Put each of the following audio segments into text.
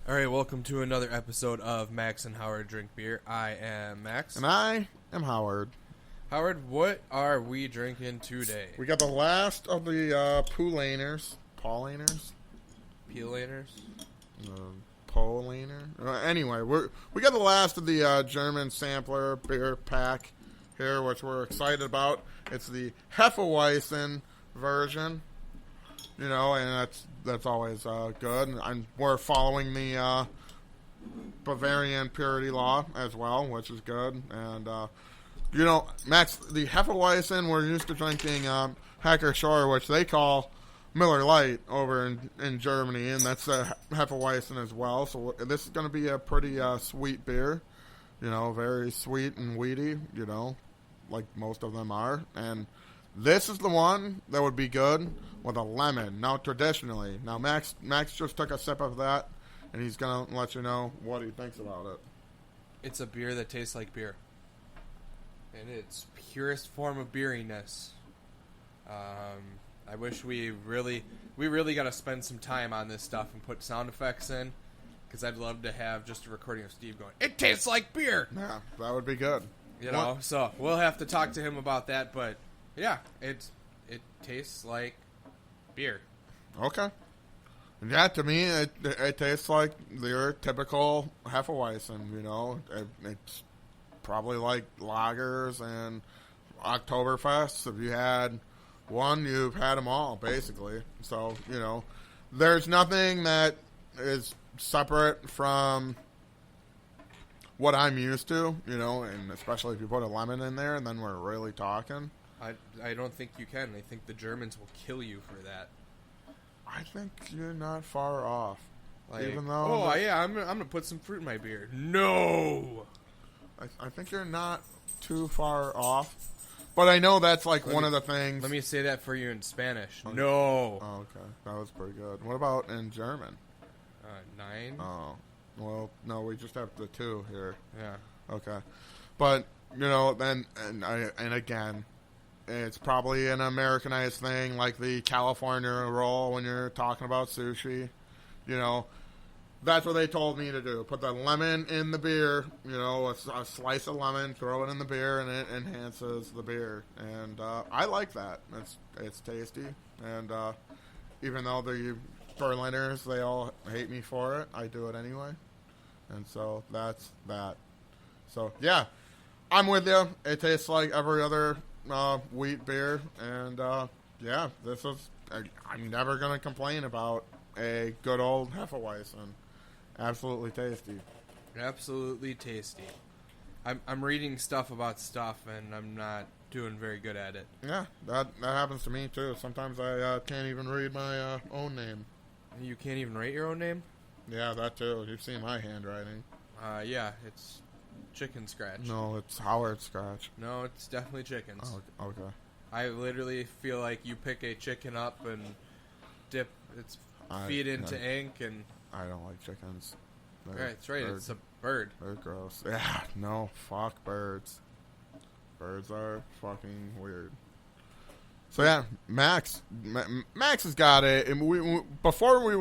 All right, welcome to another episode of Max and Howard Drink Beer. I am Max. And I am Howard. Howard, what are we drinking today? We got the last of the Paulaners. Paulaners? Paulaner? Anyway, we got the last of the German sampler beer pack here, which we're excited about. It's the Hefe Weizen version. You know, and that's always good. And we're following the Bavarian purity law as well, which is good. And, you know, Max, the Hefeweizen, we're used to drinking Hacker Shore, which they call Miller Lite over in Germany, and that's a Hefeweizen as well. So this is going to be a pretty sweet beer, you know, very sweet and weedy, you know, like most of them are. And this is the one that would be good with a lemon. Now, traditionally. Now, Max just took a sip of that, and he's going to let you know what he thinks about it. It's a beer that tastes like beer. In its purest form of beeriness. I wish we really got to spend some time on this stuff and put sound effects in, because I'd love to have just a recording of Steve going, "It tastes like beer!" Yeah, that would be good. You know, so we'll have to talk to him about that, but yeah, it tastes like beer. Okay. Yeah, to me, it tastes like your typical Hefeweizen, you know. It's probably like lagers and Oktoberfest. If you had one, you've had them all, basically. So, you know, there's nothing that is separate from what I'm used to, you know, and especially if you put a lemon in there, and then we're really talking. I don't think you can. I think the Germans will kill you for that. I think you're not far off. Like, even though I'm gonna put some fruit in my beer. No! I think you're not too far off. But I know that's like one of the things. Let me say that for you in Spanish. Okay. No! Oh, okay. That was pretty good. What about in German? 9? Oh. Well, no, we just have the 2 here. Yeah. Okay. But, you know, then, and again, it's probably an Americanized thing, like the California roll when you're talking about sushi. You know, that's what they told me to do. Put the lemon in the beer, you know, a slice of lemon, throw it in the beer, and it enhances the beer. And I like that. It's tasty. And even though the Berliners, they all hate me for it, I do it anyway. And so that's that. So, yeah, I'm with you. It tastes like every other wheat beer, and yeah, this is. I'm never gonna complain about a good old Hefeweizen. Absolutely tasty. Absolutely tasty. I'm reading stuff about stuff, and I'm not doing very good at it. Yeah, that happens to me too. Sometimes I can't even read my own name. You can't even write your own name? Yeah, that too. You've seen my handwriting. Yeah, it's chicken scratch. No, it's Howard Scratch. No, it's definitely chickens. Oh, okay. I literally feel like you pick a chicken up and dip its feet into ink, and I don't like chickens. right, that's right. It's a bird. They're gross. Yeah, no, fuck birds. Birds are fucking weird. So yeah, Max has got it. And before we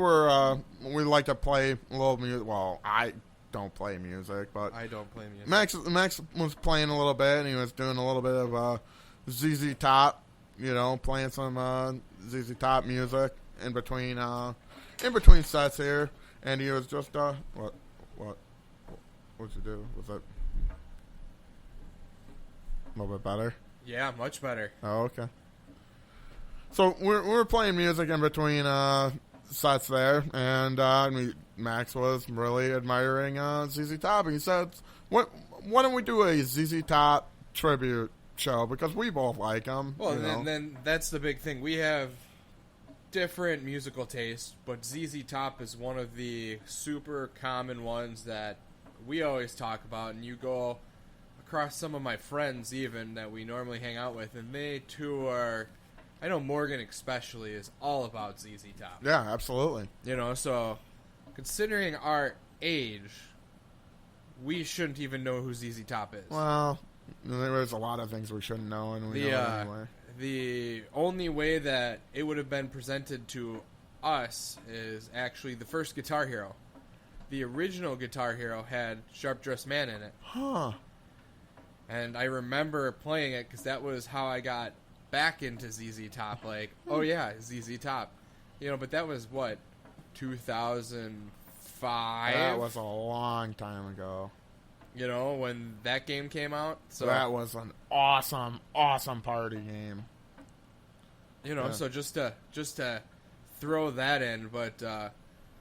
like to play a little music. Well, I don't play music, but I don't play music. Max was playing a little bit, and he was doing a little bit of ZZ Top, you know, playing some ZZ Top music in between sets here, and he was just what'd you do? Was it a little bit better? Yeah, much better. Oh, okay. So we're playing music in between sets there, and Max was really admiring ZZ Top, and he said, "Why don't we do a ZZ Top tribute show, because we both like them." Well, then that's the big thing. We have different musical tastes, but ZZ Top is one of the super common ones that we always talk about, and you go across some of my friends even that we normally hang out with, and they too are. I know Morgan especially is all about ZZ Top. Yeah, absolutely. You know, so considering our age, we shouldn't even know who ZZ Top is. Well, there's a lot of things we shouldn't know, and we know it anyway. The only way that it would have been presented to us is actually the first Guitar Hero. the original Guitar Hero had Sharp Dressed Man in it. Huh. And I remember playing it because that was how I got back into ZZ Top. Like, oh yeah, ZZ Top. But that was, what, 2005? That was a long time ago. When that game came out. So that was an awesome, awesome party game. So just to throw that in, but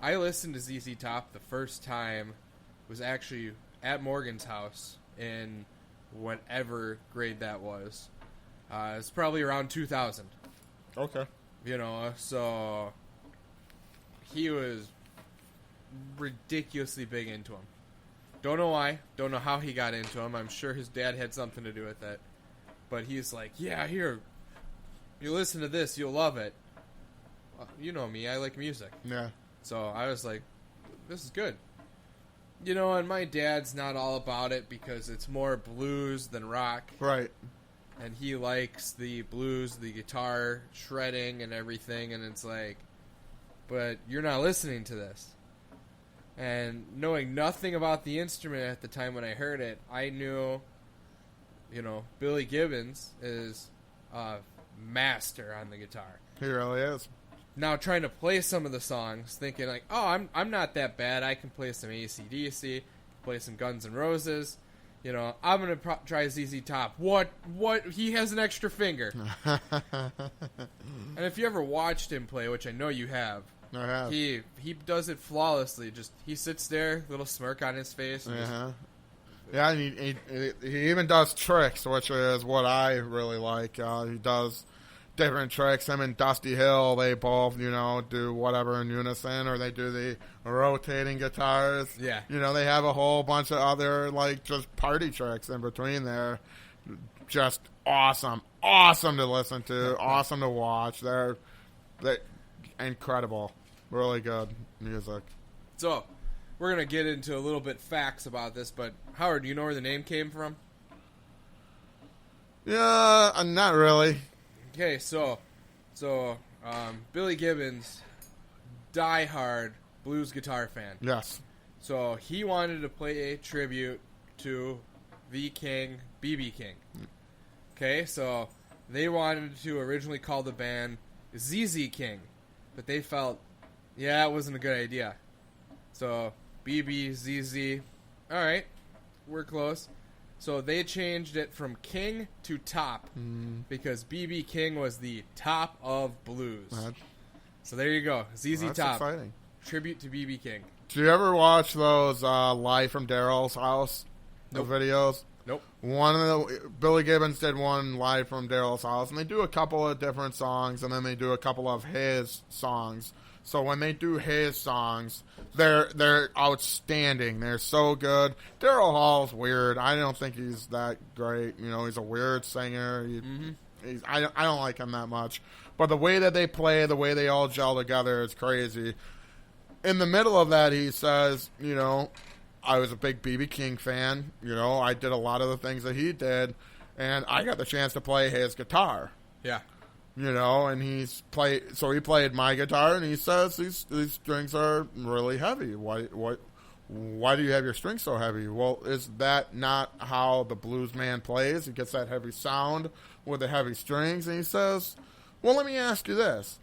I listened to ZZ Top the first time was actually at Morgan's house in whatever grade that was. It's probably around 2000. Okay. So he was ridiculously big into him. Don't know why. Don't know how he got into him. I'm sure his dad had something to do with it. But he's like, yeah, here, you listen to this, you'll love it. You know me, I like music. Yeah. So I was like, this is good. And my dad's not all about it because it's more blues than rock. Right. And he likes the blues, the guitar, shredding and everything. And it's like, but you're not listening to this. And knowing nothing about the instrument at the time when I heard it, I knew, Billy Gibbons is a master on the guitar. He really is. Now trying to play some of the songs, thinking like, oh, I'm not that bad. I can play some AC/DC, play some Guns N' Roses. I'm gonna try ZZ Top. What? He has an extra finger. And if you ever watched him play, which I know you have, I have. He does it flawlessly. Just he sits there, little smirk on his face. And yeah, and he even does tricks, which is what I really like. He does different tricks. Him and Dusty Hill, they both, do whatever in unison, or they do the rotating guitars. Yeah. They have a whole bunch of other, just party tricks in between there. Just awesome. Awesome to listen to. Awesome to watch. They're incredible. Really good music. So, we're going to get into a little bit facts about this, but Howard, do you know where the name came from? Yeah, not really. Okay, so Billy Gibbons, diehard blues guitar fan. Yes. So he wanted to play a tribute to the King, B.B. King. Okay, so they wanted to originally call the band ZZ King, but they felt, it wasn't a good idea. So BB, ZZ, all right, we're close. So they changed it from King to Top because B.B. King was the top of blues. So there you go. ZZ that's Top. Exciting. Tribute to B.B. King. Do you ever watch those Live from Daryl's House Nope. videos? Nope. Billy Gibbons did one live from Daryl's house, and they do a couple of different songs, and then they do a couple of his songs. So when they do his songs, they're outstanding. They're so good. Daryl Hall's weird. I don't think he's that great. He's a weird singer. I don't like him that much. But the way that they play, the way they all gel together is crazy. In the middle of that, he says, I was a big B.B. King fan. I did a lot of the things that he did, and I got the chance to play his guitar. Yeah. And he played my guitar, and he says these strings are really heavy. Why do you have your strings so heavy? Well, is that not how the blues man plays? He gets that heavy sound with the heavy strings, and he says, well, let me ask you this.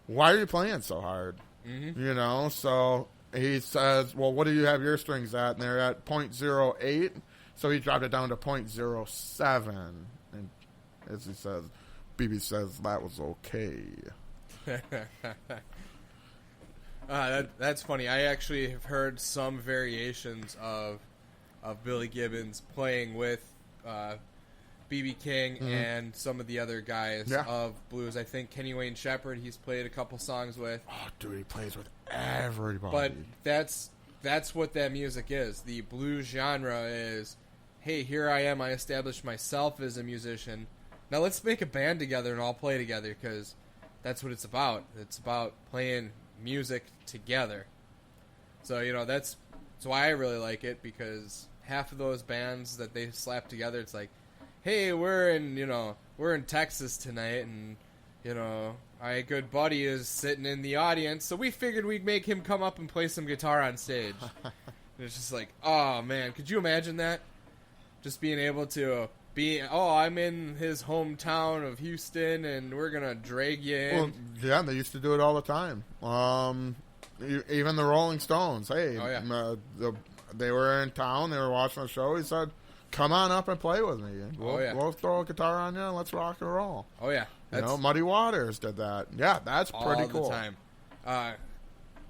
Why are you playing so hard? Mm-hmm. So he says, well, what do you have your strings at? And they're at 0.08, so he dropped it down to 0.07, and as he says, BB says that was okay. That's funny. I actually have heard some variations of Billy Gibbons playing with B.B. King and some of the other guys of blues. I think Kenny Wayne Shepherd he's played a couple songs with. Oh, dude, he plays with everybody. But that's what that music is. The blues genre is, hey, here I am. I established myself as a musician. Now let's make a band together and all play together because that's what it's about. It's about playing music together. So, that's why I really like it because half of those bands that they slap together, it's like, hey, we're in Texas tonight and, my good buddy is sitting in the audience, so we figured we'd make him come up and play some guitar on stage. And it's just like, oh man, could you imagine that? Just being able to I'm in his hometown of Houston, and we're gonna drag you in. Well, yeah, they used to do it all the time. Even the Rolling Stones. Hey, they were in town. They were watching the show. He said, "Come on up and play with me. We'll throw a guitar on you and let's rock and roll." Oh yeah, Muddy Waters did that. Yeah, that's pretty cool. All the time.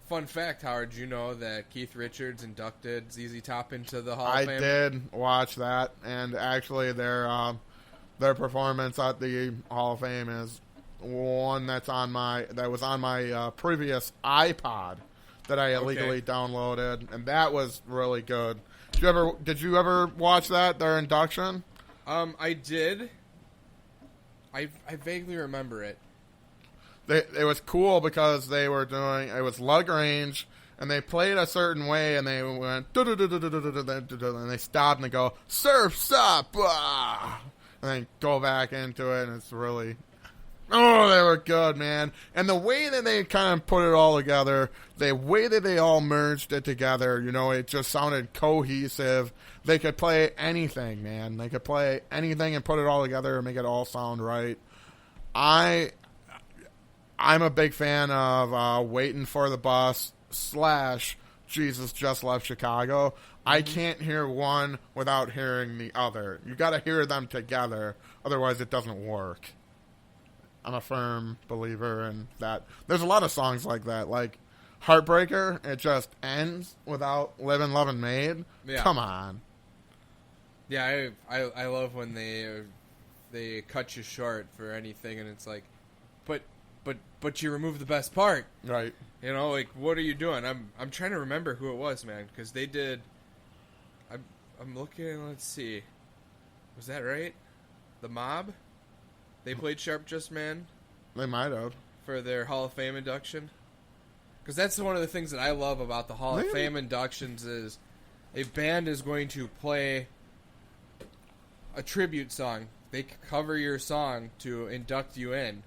Fun fact, Howard, you know that Keith Richards inducted ZZ Top into the Hall of Fame? I did watch that, and actually their performance at the Hall of Fame is one that was on my previous iPod that I illegally downloaded, and that was really good. Did you ever watch their induction? I did. I vaguely remember it. It was cool because it was LaGrange, and they played a certain way, and they went, and they stopped and they go, "Surf's up!" And then go back into it, and it's really, they were good, man. And the way that they kind of put it all together, the way that they all merged it together, it just sounded cohesive. They could play anything, man. They could play anything and put it all together and make it all sound right. I'm a big fan of Waiting for the Bus / Jesus Just Left Chicago. I can't hear one without hearing the other. You got to hear them together, otherwise it doesn't work. I'm a firm believer in that. There's a lot of songs like that, like Heartbreaker. It just ends without Livin', Lovin', Made. Yeah. Come on. Yeah, I love when they cut you short for anything, and it's like, but you remove the best part, right? Like, what are you doing? I'm trying to remember who it was, man, because they did. I'm looking. Let's see, was that right? The Mob. They played Sharp Just Man. They might have for their Hall of Fame induction. Because that's one of the things that I love about the Hall of Fame inductions is a band is going to play a tribute song. They cover your song to induct you in.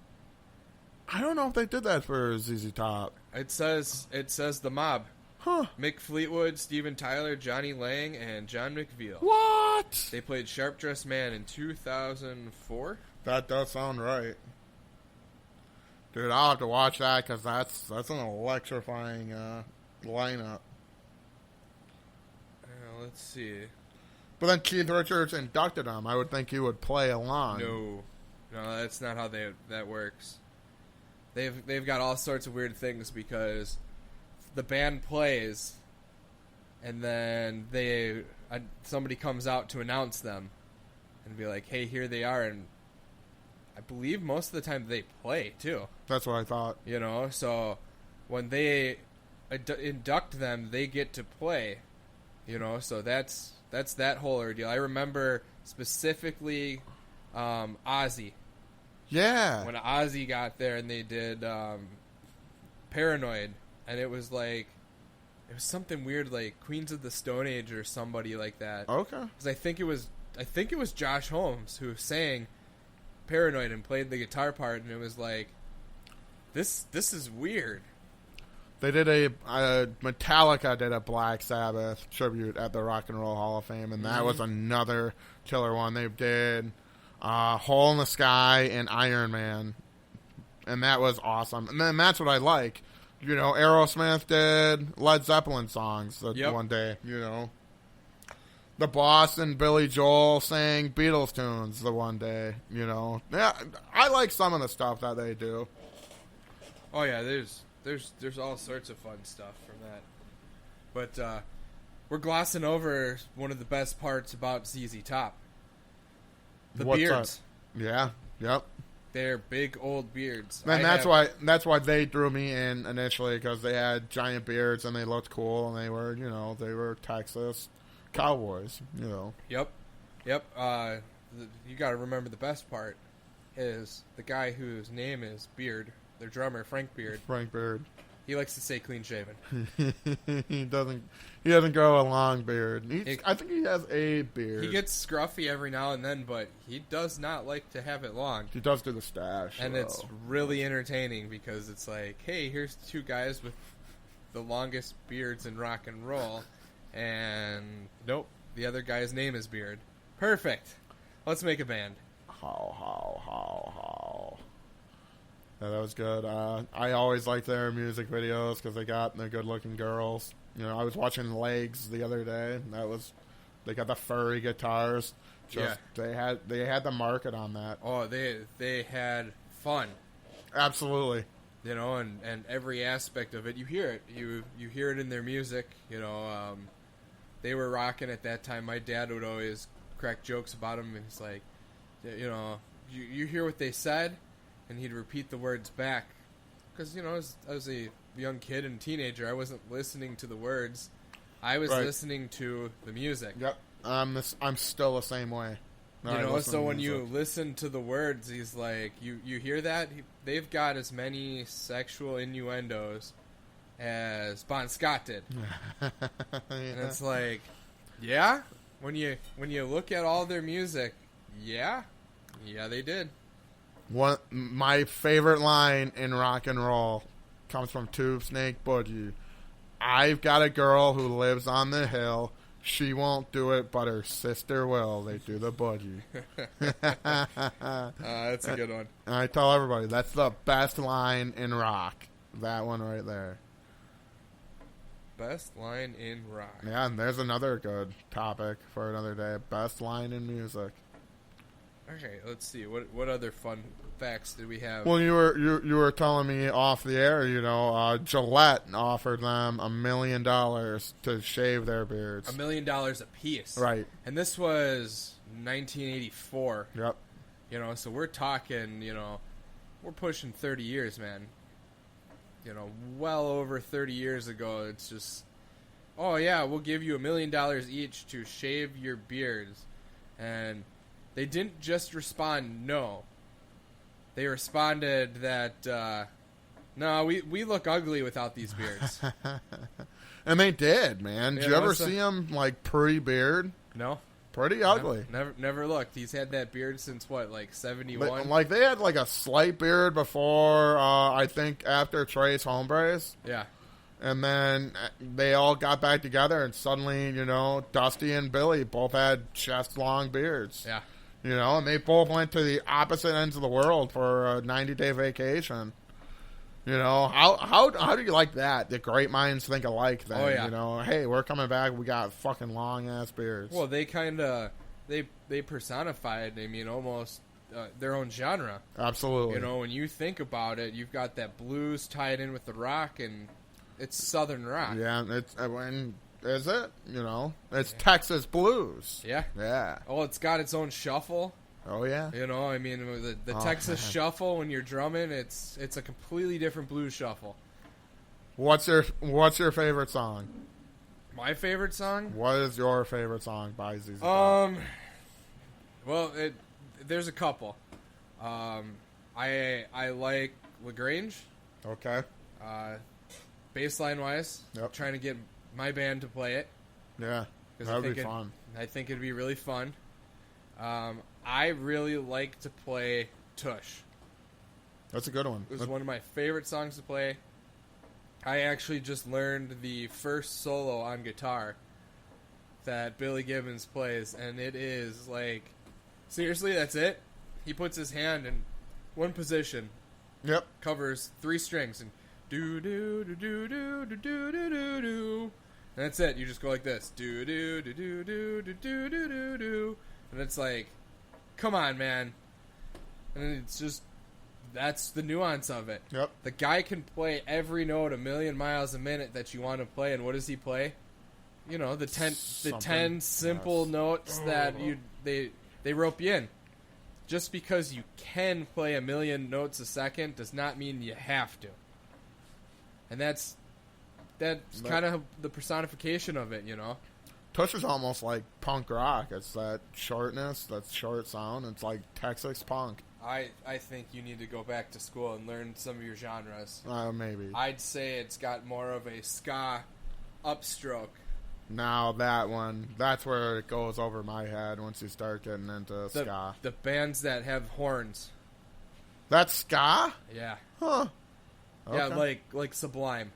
I don't know if they did that for ZZ Top. It says the Mob. Huh. Mick Fleetwood, Steven Tyler, Johnny Lang, and John McVeal. What? They played Sharp Dressed Man in 2004. That does sound right. Dude, I'll have to watch that because that's an electrifying lineup. Let's see. But then Keith Richards inducted him. I would think he would play along. No, that's not how that works. They've got all sorts of weird things because the band plays, and then somebody comes out to announce them, and be like, "Hey, here they are." And I believe most of the time they play too. That's what I thought. So when they induct them, they get to play. So that's that whole ordeal. I remember specifically Ozzy. Yeah. When Ozzy got there and they did Paranoid, and it was something weird like Queens of the Stone Age or somebody like that. Okay. Because I think it was Josh Holmes who sang Paranoid and played the guitar part, and it was like, this is weird. They did Metallica did a Black Sabbath tribute at the Rock and Roll Hall of Fame, and that was another killer one. They did Hole in the Sky and Iron Man, and that was awesome. And then that's what I like. Aerosmith did Led Zeppelin songs one day, The Boss and Billy Joel sang Beatles tunes the one day, Yeah, I like some of the stuff that they do. Oh yeah, there's all sorts of fun stuff from that. But we're glossing over one of the best parts about ZZ Top. The beards. Yeah, yep. They're big old beards. And that's why they drew me in initially, because they had giant beards and they looked cool, and they were Texas cowboys, Yep. You got to remember the best part is the guy whose name is Beard, their drummer Frank Beard. Frank Beard. He likes to say clean shaven. he doesn't grow a long beard. I think he has a beard. He gets scruffy every now and then, but he does not like to have it long. He does do the stash. And it's really entertaining because it's like, hey, here's two guys with the longest beards in rock and roll, and nope, the other guy's name is Beard. Perfect. Let's make a band. How. Yeah, that was good. I always liked their music videos because they got the good-looking girls. You know, I was watching Legs the other day. And they got the furry guitars. They had the market on that. Oh, they had fun. Absolutely. You know, and every aspect of it, you hear it. You hear it in their music. You know, they were rocking at that time. My dad would always crack jokes about them, and he's like, you know, you hear what they said, and he'd repeat the words back. Because, you know, I was a young kid and teenager. I wasn't listening to the words. I was listening to the music. Yep. I'm still the same way. You know, so when you listen to the words, he's like, you hear that? They've got as many sexual innuendos as Bon Scott did. Yeah. And it's like, yeah? When you look at all their music, yeah, they did. My favorite line in rock and roll comes from Tube Snake Boogie. I've got a girl who lives on the hill. She won't do it, but her sister will. They do the boogie. That's a good one. And I tell everybody, that's the best line in rock. That one right there. Best line in rock. Yeah, and there's another good topic for another day. Best line in music. Okay, let's see. What other fun facts did we have? Well, you were telling me off the air, you know, Gillette offered them $1 million to shave their beards. $1 million a piece. Right. And this was 1984. Yep. You know, so we're talking, you know, we're pushing 30 years, man. You know, well over 30 years ago, it's just, oh yeah, we'll give you $1 million each to shave your beards. And they didn't just respond no. They responded that, no, we look ugly without these beards. And they did, man. Did you ever see him, like, pre-beard? No. Pretty ugly. Never looked. He's had that beard since, what, like 71? Like, they had, like, a slight beard before, I think, after Tres Hombres. Yeah. And then they all got back together, and suddenly, you know, Dusty and Billy both had chest-long beards. Yeah. You know, and they both went to the opposite ends of the world for a 90-day vacation. You know, how do you like that? The great minds think alike then. Oh, yeah. You know, hey, we're coming back. We got fucking long-ass beards. Well, they kind of, they personified, I mean, almost their own genre. Absolutely. You know, when you think about it, you've got that blues tied in with the rock, and it's Southern rock. Yeah, is it? You know, it's Texas blues. Yeah. Yeah. Oh, it's got its own shuffle. Oh, yeah. You know, I mean, the Texas shuffle, when you're drumming, it's a completely different blues shuffle. What's your favorite song? My favorite song? What is your favorite song by ZZ Top? Well, there's a couple. I like LaGrange. Okay. Bassline wise, Yep. trying to get my band to play it. Yeah, that would be fun. I think it'd be really fun. I really like to play Tush. That's a good one. It was one of my favorite songs to play. I actually just learned the first solo on guitar that Billy Gibbons plays, and it is like, seriously, that's it? He puts his hand in one position. Yep. Covers 3 strings, and do do do do do do do do do do. And that's it. You just go like this. Do do do do do do do do do do. And it's like, come on, man. And it's just, that's the nuance of it. Yep. The guy can play every note a million miles a minute that you want to play, and what does he play? You know, the 10 simple notes that they rope you in. Just because you can play a million notes a second does not mean you have to. And that's kind of the personification of it, you know? Tush is almost like punk rock. It's that shortness, that short sound. It's like Texas punk. I think you need to go back to school and learn some of your genres. Maybe. I'd say it's got more of a ska upstroke. Now that one, that's where it goes over my head once you start getting into ska. The bands that have horns. That's ska? Yeah. Huh. Okay. Yeah, like Sublime.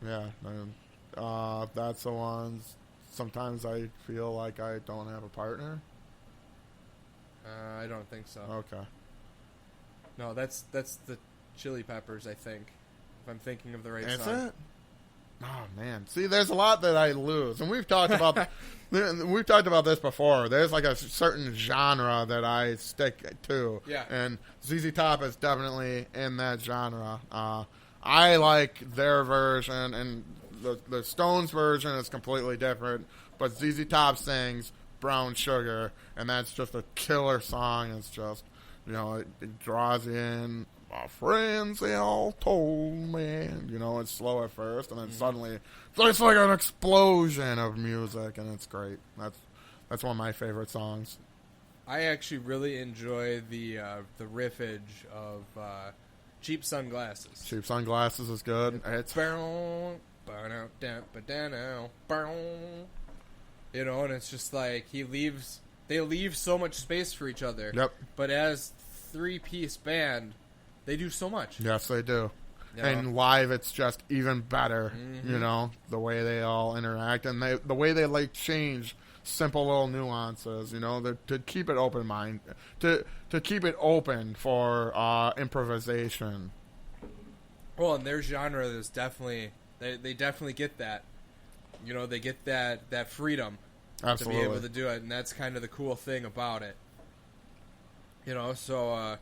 Yeah. That's the ones. Sometimes I feel like I don't have a partner. I don't think so. Okay. No, that's the Chili Peppers, I think. If I'm thinking of the right Is song. it? Oh man, see, there's a lot that I lose, and we've talked about this before. There's like a certain genre that I stick to, yeah. And ZZ Top is definitely in that genre. I like their version, and the Stones version is completely different. But ZZ Top sings "Brown Sugar," and that's just a killer song. It's just, it draws in. My friends, they all told me. It's slow at first, and then suddenly it's like an explosion of music, and it's great. That's one of my favorite songs. I actually really enjoy the riffage of Cheap Sunglasses. Cheap Sunglasses is good. It's and it's just like they leave so much space for each other. Yep. But as 3-piece band, they do so much. Yes, they do. You And know? live, it's just even better. Mm-hmm. The way they all interact, and the way they change simple little nuances. To keep it open mind, to keep it open for improvisation. Well, in their genre, there's definitely they definitely get that. They get that freedom Absolutely. to be able to do it, and that's kind of the cool thing about it. So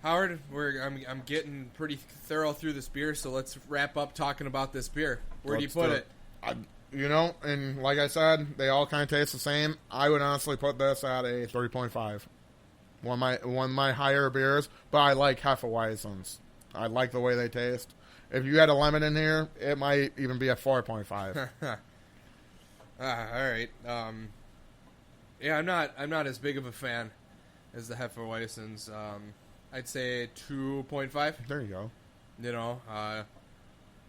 Howard, I'm getting pretty thorough through this beer, so let's wrap up talking about this beer. Where do you put it? And like I said, they all kind of taste the same. I would honestly put this at a 3.5. One of my higher beers, but I like Hefe Weizens. I like the way they taste. If you had a lemon in here, it might even be a 4.5. All right. Yeah, I'm not as big of a fan as the Hefe Weizens. I'd say 2.5. There you go.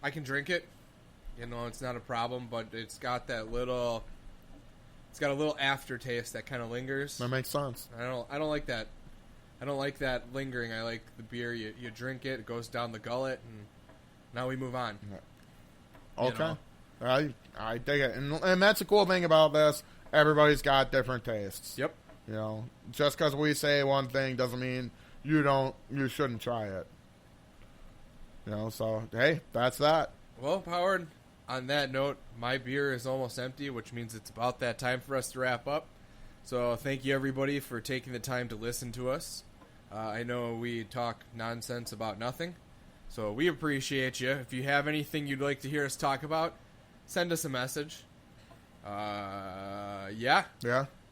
I can drink it. It's not a problem, but it's got a little aftertaste that kind of lingers. That makes sense. I don't like that. I don't like that lingering. I like the beer. You drink it, it goes down the gullet, and now we move on. Okay. I dig it. And that's the cool thing about this. Everybody's got different tastes. Yep. Just because we say one thing doesn't mean you shouldn't try it. So, hey, that's that. Well, Howard, on that note, my beer is almost empty, which means it's about that time for us to wrap up. So thank you, everybody, for taking the time to listen to us. I know we talk nonsense about nothing, so we appreciate you. If you have anything you'd like to hear us talk about, send us a message. Yeah.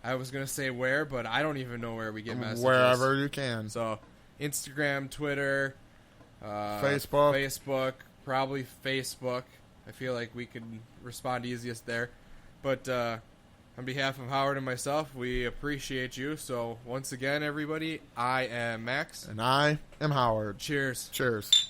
I was going to say where, but I don't even know where we get messages. Wherever you can. So, Instagram, Twitter, Facebook, probably Facebook. I feel like we can respond easiest there. But on behalf of Howard and myself, we appreciate you. So, once again, everybody, I am Max. And I am Howard. Cheers. Cheers.